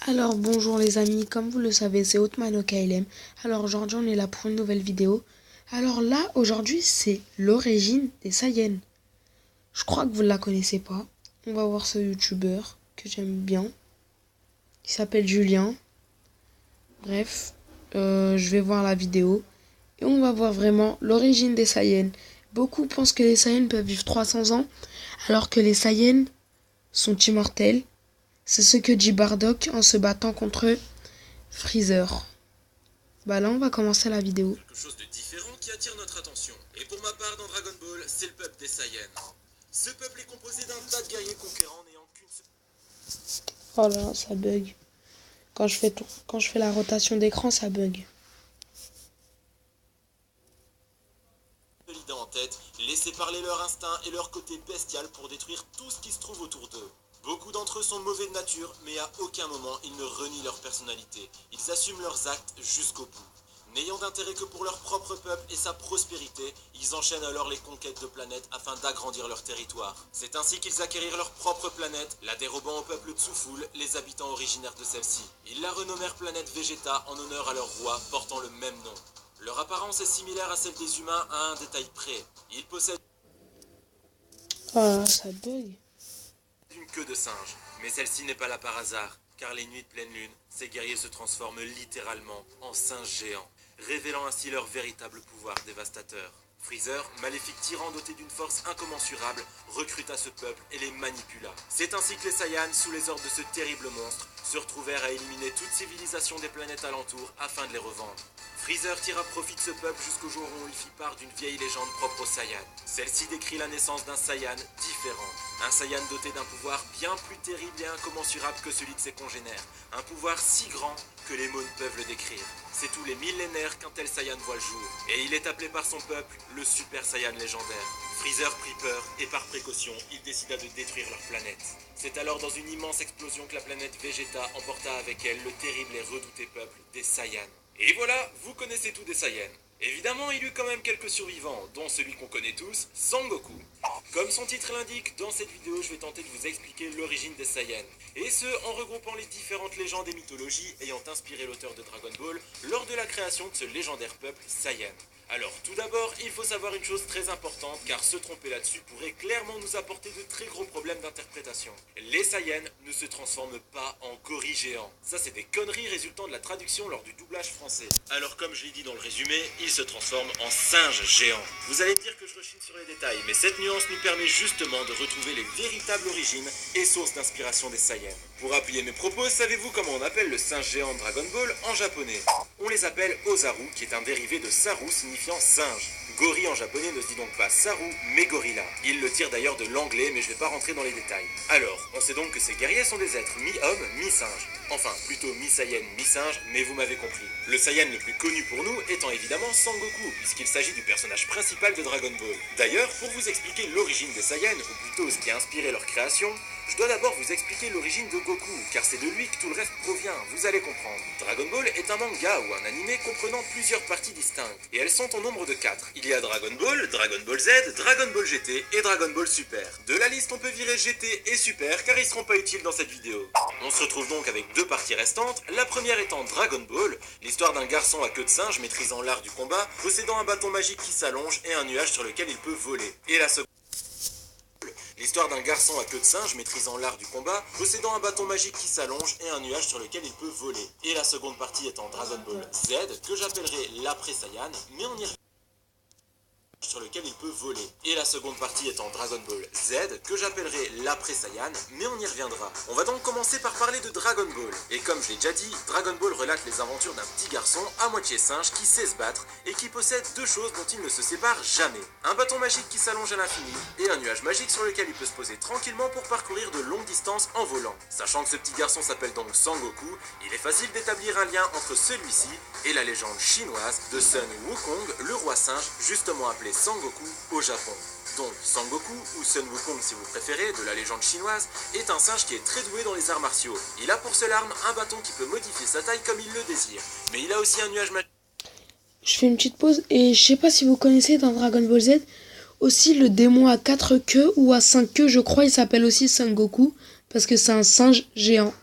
Alors bonjour les amis, comme vous le savez c'est Othman KLM. Alors aujourd'hui on est là pour une nouvelle vidéo. Alors là aujourd'hui c'est l'origine des Saiyans. Je crois que vous ne la connaissez pas. On va voir ce youtubeur que j'aime bien. Il s'appelle Julien. Bref, je vais voir la vidéo. Et on va voir vraiment l'origine des Saiyans. Beaucoup pensent que les Saiyans peuvent vivre 300 ans. Alors que les Saiyans sont immortels. C'est ce que dit Bardock en se battant contre Freezer. Bah là on va commencer la vidéo. Quelque chose de différent qui attire notre attention. Et pour ma part dans Dragon Ball, c'est le peuple des Saiyans. Ce peuple est composé d'un tas de guerriers conquérants n'ayant qu'une seule... Oh là, ça bug. Quand je fais la rotation d'écran, ça bug. idée en tête, laisser parler leur instinct et leur côté bestial pour détruire tout ce qui se trouve autour d'eux. Beaucoup d'entre eux sont mauvais de nature, mais à aucun moment ils ne renient leur personnalité. Ils assument leurs actes jusqu'au bout. N'ayant d'intérêt que pour leur propre peuple et sa prospérité, ils enchaînent alors les conquêtes de planètes afin d'agrandir leur territoire. C'est ainsi qu'ils acquérirent leur propre planète, la dérobant au peuple Tsufoul, les habitants originaires de celle-ci. Ils la renommèrent planète Vegeta en honneur à leur roi portant le même nom. Leur apparence est similaire à celle des humains à un détail près. Ils possèdent Oh là, ça bug. une queue de singe, mais celle-ci n'est pas là par hasard, car les nuits de pleine lune, ces guerriers se transforment littéralement en singes géants, révélant ainsi leur véritable pouvoir dévastateur. Freezer, maléfique tyran doté d'une force incommensurable, recruta ce peuple et les manipula. C'est ainsi que les Saiyans, sous les ordres de ce terrible monstre, se retrouvèrent à éliminer toute civilisation des planètes alentours afin de les revendre. Freezer tira profit de ce peuple jusqu'au jour où il fit part d'une vieille légende propre aux Saiyans. Celle-ci décrit la naissance d'un Saiyan différent. Un Saiyan doté d'un pouvoir bien plus terrible et incommensurable que celui de ses congénères. Un pouvoir si grand que les mots ne peuvent le décrire. C'est tous les millénaires qu'un tel Saiyan voit le jour. Et il est appelé par son peuple le Super Saiyan légendaire. Freezer prit peur et par précaution, il décida de détruire leur planète. C'est alors dans une immense explosion que la planète Vegeta emporta avec elle le terrible et redouté peuple des Saiyans. Et voilà, vous connaissez tout des Saiyans. Évidemment, il y eut quand même quelques survivants, dont celui qu'on connaît tous, Sangoku. Comme son titre l'indique, dans cette vidéo, je vais tenter de vous expliquer l'origine des Saiyans. Et ce, en regroupant les différentes légendes et mythologies ayant inspiré l'auteur de Dragon Ball lors de la création de ce légendaire peuple Saiyan. Alors, tout d'abord, il faut savoir une chose très importante, car se tromper là-dessus pourrait clairement nous apporter de très gros problèmes d'interprétation. Les Saiyans ne se transforment pas en gorilles géants. Ça, c'est des conneries résultant de la traduction lors du doublage français. Alors, comme je l'ai dit dans le résumé, ils se transforment en singes géants. Vous allez me dire que je rechine sur les détails, mais cette nuance nous permet justement de retrouver les véritables origines et sources d'inspiration des Saiyans. Pour appuyer mes propos, savez-vous comment on appelle le singe géant de Dragon Ball en japonais? On les appelle Ozaru, qui est un dérivé de Saru signifiant singe. Gorille en japonais ne se dit donc pas Saru, mais gorilla. Il le tire d'ailleurs de l'anglais, mais je ne vais pas rentrer dans les détails. Alors, on sait donc que ces guerriers sont des êtres mi-homme, mi-singe. Enfin, plutôt mi-Saiyan, mi-singe, mais vous m'avez compris. Le Saiyan le plus connu pour nous étant évidemment Sangoku, puisqu'il s'agit du personnage principal de Dragon Ball. D'ailleurs, pour vous expliquer l'origine des Saiyans, ou plutôt ce qui a inspiré leur création, je dois d'abord vous expliquer l'origine de Goku, car c'est de lui que tout le reste provient, vous allez comprendre. Dragon Ball est un manga ou un animé comprenant plusieurs parties distinctes, et elles sont au nombre de 4. Il y a Dragon Ball, Dragon Ball Z, Dragon Ball GT et Dragon Ball Super. De la liste, on peut virer GT et Super, car ils seront pas utiles dans cette vidéo. On se retrouve donc avec deux parties restantes, la première étant Dragon Ball, l'histoire d'un garçon à queue de singe maîtrisant l'art du combat, possédant un bâton magique qui s'allonge et un nuage sur lequel il peut voler. Et la seconde... L'histoire d'un garçon à queue de singe maîtrisant l'art du combat, possédant un bâton magique qui s'allonge et un nuage sur lequel il peut voler. Et la seconde partie étant Dragon Ball Z, que j'appellerai l'après Saiyan, mais on y sur lequel il peut voler. Et la seconde partie étant Dragon Ball Z, que j'appellerai l'après Saiyan, mais on y reviendra. On va donc commencer par parler de Dragon Ball. Et comme je l'ai déjà dit, Dragon Ball relate les aventures d'un petit garçon à moitié singe qui sait se battre et qui possède deux choses dont il ne se sépare jamais. Un bâton magique qui s'allonge à l'infini et un nuage magique sur lequel il peut se poser tranquillement pour parcourir de longues distances en volant. Sachant que ce petit garçon s'appelle donc Sangoku, il est facile d'établir un lien entre celui-ci et la légende chinoise de Sun Wukong, le roi singe, justement appelé Sangoku au Japon. Donc Sangoku, ou Sun Wukong si vous préférez, de la légende chinoise, est un singe qui est très doué dans les arts martiaux. Il a pour seule arme un bâton qui peut modifier sa taille comme il le désire. Mais il a aussi un nuage magique. Je fais une petite pause et je sais pas si vous connaissez dans Dragon Ball Z aussi le démon à 4 queues ou à 5 queues, je crois il s'appelle aussi Sangoku parce que c'est un singe géant.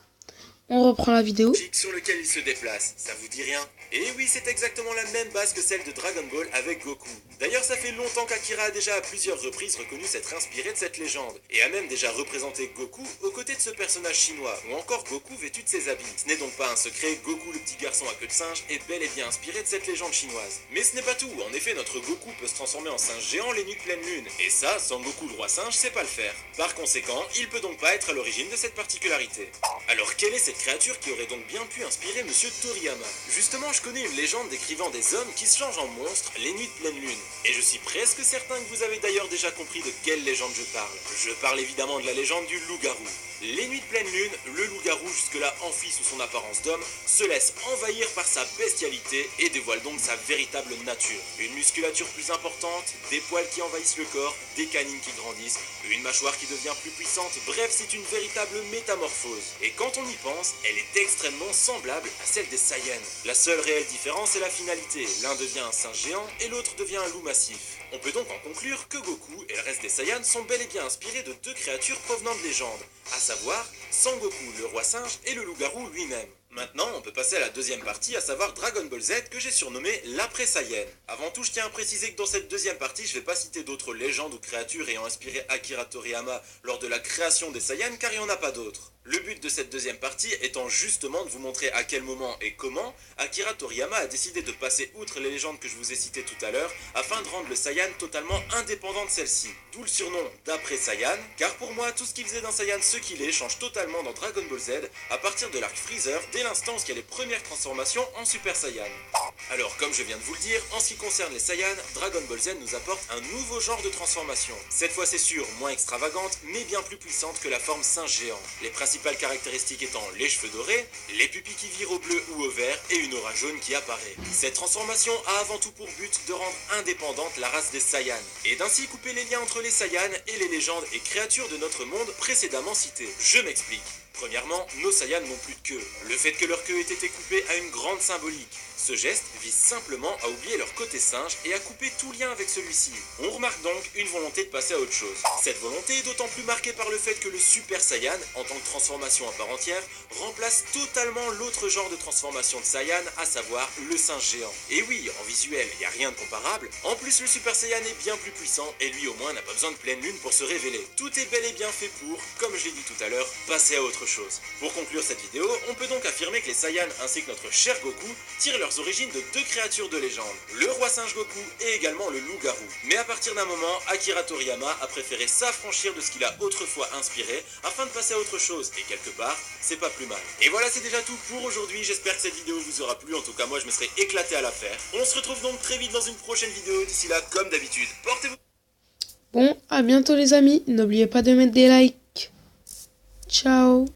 On reprend la vidéo. Sur lequel il se déplace, ça vous dit rien? Et oui, c'est exactement la même base que celle de Dragon Ball avec Goku. D'ailleurs, ça fait longtemps qu'Akira a déjà à plusieurs reprises reconnu s'être inspiré de cette légende, et a même déjà représenté Goku aux côtés de ce personnage chinois, ou encore Goku vêtu de ses habits. Ce n'est donc pas un secret, Goku le petit garçon à queue de singe est bel et bien inspiré de cette légende chinoise. Mais ce n'est pas tout, en effet notre Goku peut se transformer en singe géant les nuits de pleine lune, et ça, sans Goku le roi singe, c'est pas le faire. Par conséquent, il peut donc pas être à l'origine de cette particularité. Alors quelle est cette créature qui aurait donc bien pu inspirer Monsieur Toriyama? Justement, je connais une légende décrivant des hommes qui se changent en monstres les nuits de pleine lune. Et je suis presque certain que vous avez d'ailleurs déjà compris de quelle légende je parle. Je parle évidemment de la légende du loup-garou. Les nuits de pleine lune, le loup-garou, jusque-là enfoui sous son apparence d'homme, se laisse envahir par sa bestialité et dévoile donc sa véritable nature. Une musculature plus importante, des poils qui envahissent le corps, des canines qui grandissent, une mâchoire qui devient plus puissante, bref, c'est une véritable métamorphose. Et quand on y pense, elle est extrêmement semblable à celle des Saiyans. La seule réelle différence est la finalité. L'un devient un singe géant et l'autre devient un loup massif. On peut donc en conclure que Goku et le reste des Saiyans sont bel et bien inspirés de deux créatures provenant de légendes, à savoir Sangoku, le roi singe, et le loup-garou lui-même. Maintenant, on peut passer à la deuxième partie, à savoir Dragon Ball Z, que j'ai surnommé l'après Saiyan. Avant tout, je tiens à préciser que dans cette deuxième partie, je vais pas citer d'autres légendes ou créatures ayant inspiré Akira Toriyama lors de la création des Saiyans, car il n'y en a pas d'autres. Le but de cette deuxième partie étant justement de vous montrer à quel moment et comment Akira Toriyama a décidé de passer outre les légendes que je vous ai citées tout à l'heure, afin de rendre le Saiyan totalement indépendant de celle-ci. D'où le surnom d'après Saiyan, car pour moi, tout ce qui faisait d'un Saiyan ce qu'il est change totalement dans Dragon Ball Z, à partir de l'arc Freezer, dès l'instant où il y a les premières transformations en Super Saiyan. Alors, comme je viens de vous le dire, en ce qui concerne les Saiyans, Dragon Ball Z nous apporte un nouveau genre de transformation. Cette fois c'est sûr, moins extravagante, mais bien plus puissante que la forme singe géant. Les principales caractéristiques étant les cheveux dorés, les pupilles qui virent au bleu ou au vert, et une aura jaune qui apparaît. Cette transformation a avant tout pour but de rendre indépendante la race des Saiyans, et d'ainsi couper les liens entre les Saiyans et les légendes et créatures de notre monde précédemment citées. Je m'explique. Premièrement, nos Saiyans n'ont plus de queue. Le fait que leur queue ait été coupée a une grande symbolique. Ce geste vise simplement à oublier leur côté singe et à couper tout lien avec celui-ci. On remarque donc une volonté de passer à autre chose. Cette volonté est d'autant plus marquée par le fait que le Super Saiyan, en tant que transformation à part entière, remplace totalement l'autre genre de transformation de Saiyan, à savoir le singe géant. Et oui, en visuel, il n'y a rien de comparable. En plus, le Super Saiyan est bien plus puissant et lui au moins n'a pas besoin de pleine lune pour se révéler. Tout est bel et bien fait pour, comme je l'ai dit tout à l'heure, passer à autre chose. Pour conclure cette vidéo, on peut donc affirmer que les Saiyans ainsi que notre cher Goku tirent leurs origines de deux créatures de légende, le roi singe Goku et également le loup-garou. Mais à partir d'un moment, Akira Toriyama a préféré s'affranchir de ce qu'il a autrefois inspiré afin de passer à autre chose, et quelque part, c'est pas plus mal. Et voilà, c'est déjà tout pour aujourd'hui, j'espère que cette vidéo vous aura plu, en tout cas moi je me serais éclaté à la faire. On se retrouve donc très vite dans une prochaine vidéo, d'ici là, comme d'habitude, portez-vous. Bon, à bientôt les amis, n'oubliez pas de mettre des likes. Ciao.